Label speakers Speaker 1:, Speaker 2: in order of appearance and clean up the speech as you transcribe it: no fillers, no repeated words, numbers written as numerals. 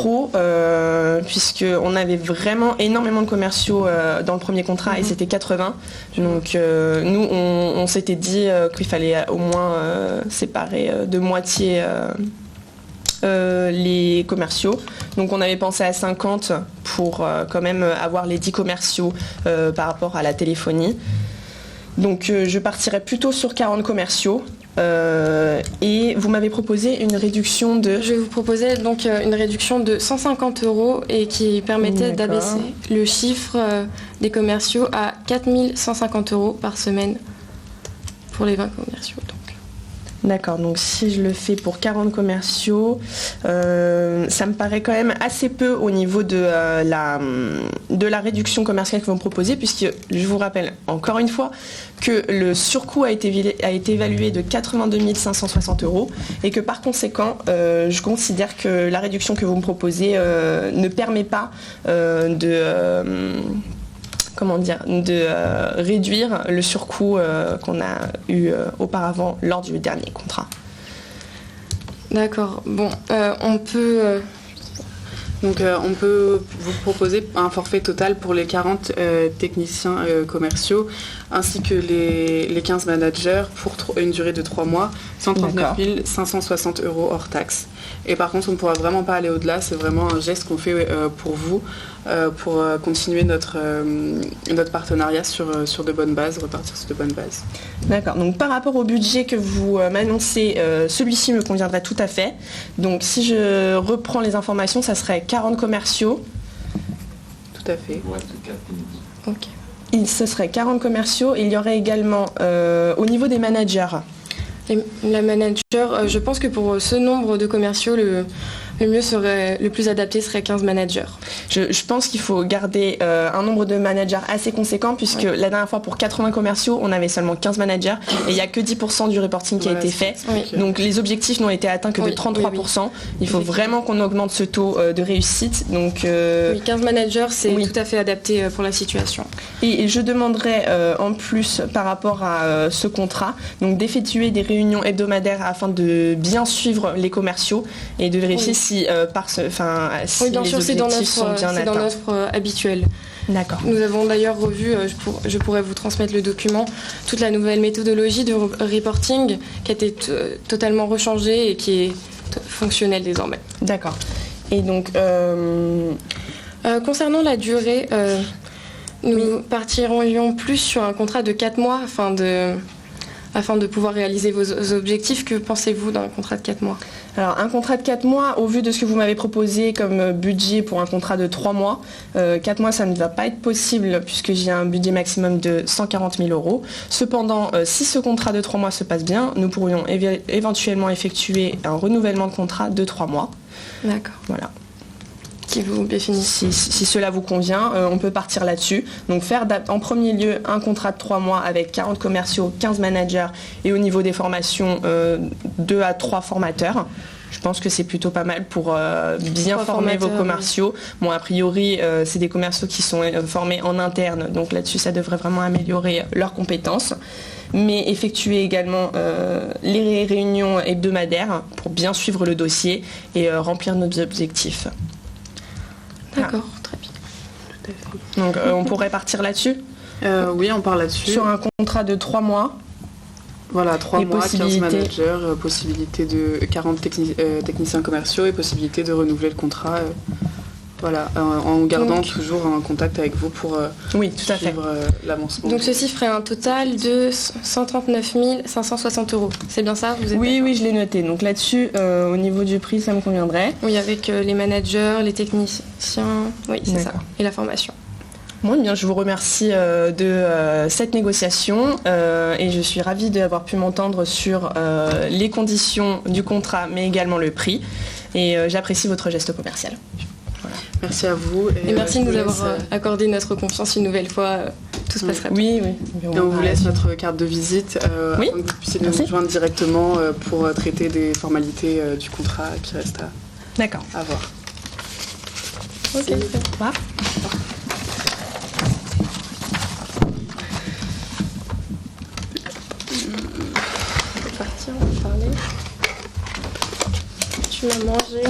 Speaker 1: trop, puisqu'on avait vraiment énormément de commerciaux dans le premier contrat et c'était 80. Donc nous, on s'était dit qu'il fallait au moins séparer de moitié les commerciaux. Donc on avait pensé à 50 pour quand même avoir les 10 commerciaux par rapport à la téléphonie. Donc je partirais plutôt sur 40 commerciaux. Et vous m'avez proposé une réduction de...
Speaker 2: Je vous proposais donc une réduction de 150 € et qui permettait d'abaisser le chiffre des commerciaux à 4 150 € par semaine pour les 20 commerciaux.
Speaker 1: D'accord, donc si je le fais pour 40 commerciaux, ça me paraît quand même assez peu au niveau de la réduction commerciale que vous me proposez, puisque je vous rappelle encore une fois que le surcoût a été évalué de 82 560 € et que par conséquent, je considère que la réduction que vous me proposez ne permet pas de réduire le surcoût qu'on a eu auparavant lors du dernier contrat.
Speaker 2: D'accord. Bon, on peut vous proposer un forfait total pour les 40 techniciens commerciaux ainsi que les 15 managers pour une durée de 3 mois, 139 560 € hors taxes. Et par contre, on ne pourra vraiment pas aller au-delà, c'est vraiment un geste qu'on fait pour vous, pour continuer notre partenariat sur de bonnes bases, repartir sur de bonnes bases.
Speaker 1: D'accord, donc par rapport au budget que vous m'annoncez, celui-ci me conviendrait tout à fait. Donc si je reprends les informations, ça serait 40 commerciaux.
Speaker 2: Tout à fait.
Speaker 1: Ok. Ce serait 40 commerciaux. Il y aurait également, au niveau des managers...
Speaker 2: La manager, je pense que pour ce nombre de commerciaux, le plus adapté serait 15 managers.
Speaker 1: Je pense qu'il faut garder un nombre de managers assez conséquent, puisque la dernière fois pour 80 commerciaux, on avait seulement 15 managers et il n'y a que 10% du reporting qui a été fait. Oui. Donc les objectifs n'ont été atteints que de 33%. Oui. Il faut vraiment qu'on augmente ce taux de réussite. Donc,
Speaker 2: 15 managers, c'est tout à fait adapté pour la situation.
Speaker 1: Et je demanderais en plus par rapport à ce contrat, donc d'effectuer des réunions hebdomadaires afin de bien suivre les commerciaux et de vérifier si si
Speaker 2: bien
Speaker 1: les
Speaker 2: sûr,
Speaker 1: objectifs sont bien atteints.
Speaker 2: C'est dans notre habituel.
Speaker 1: D'accord.
Speaker 2: Nous avons d'ailleurs revu, je pourrais vous transmettre le document, toute la nouvelle méthodologie de reporting qui a été totalement rechangée et qui est fonctionnelle désormais.
Speaker 1: D'accord. Et donc...
Speaker 2: concernant la durée, nous partirions plus sur un contrat de 4 mois afin de pouvoir réaliser vos objectifs. Que pensez-vous d'un contrat de 4 mois ?
Speaker 1: Alors un contrat de 4 mois, au vu de ce que vous m'avez proposé comme budget pour un contrat de 3 mois, 4 mois ça ne va pas être possible puisque j'ai un budget maximum de 140 000 €. Cependant, si ce contrat de 3 mois se passe bien, nous pourrions éventuellement effectuer un renouvellement de contrat de 3 mois.
Speaker 2: D'accord.
Speaker 1: Voilà.
Speaker 2: Qui vous définit.
Speaker 1: Si cela vous convient, on peut partir là-dessus. Donc faire en premier lieu un contrat de 3 mois avec 40 commerciaux, 15 managers et au niveau des formations, 2 à 3 formateurs. Je pense que c'est plutôt pas mal pour bien former vos commerciaux. Bon, a priori, c'est des commerciaux qui sont formés en interne, donc là-dessus, ça devrait vraiment améliorer leurs compétences. Mais effectuer également les réunions hebdomadaires pour bien suivre le dossier et remplir nos objectifs.
Speaker 2: D'accord, très bien.
Speaker 1: Tout à fait. Donc on pourrait partir là-dessus ?
Speaker 3: Oui, on part là-dessus.
Speaker 1: Sur un contrat de 3 mois.
Speaker 3: Voilà, 3 mois, 15 managers, possibilité de 40 techniciens commerciaux et possibilité de renouveler le contrat. En gardant toujours un contact avec vous pour suivre l'avancement.
Speaker 2: Donc ceci ferait un total de 139 560 €. C'est bien ça ?
Speaker 1: Oui, je l'ai noté. Donc là-dessus, au niveau du prix, ça me conviendrait.
Speaker 2: Oui, avec les managers, les techniciens, oui, c'est ça, et la formation.
Speaker 1: Bon, bien, je vous remercie de cette négociation et je suis ravie d'avoir pu m'entendre sur les conditions du contrat, mais également le prix. Et j'apprécie votre geste commercial.
Speaker 3: Voilà. Merci à vous.
Speaker 2: Et merci de nous avoir accordé notre confiance une nouvelle fois. Tout se passera bien.
Speaker 1: Oui.
Speaker 3: Et on vous laisse notre carte de visite afin que vous puissiez nous rejoindre directement pour traiter des formalités du contrat qui reste à voir.
Speaker 1: Ok, au revoir.
Speaker 2: Partir, on va parler. Tu m'as mangé.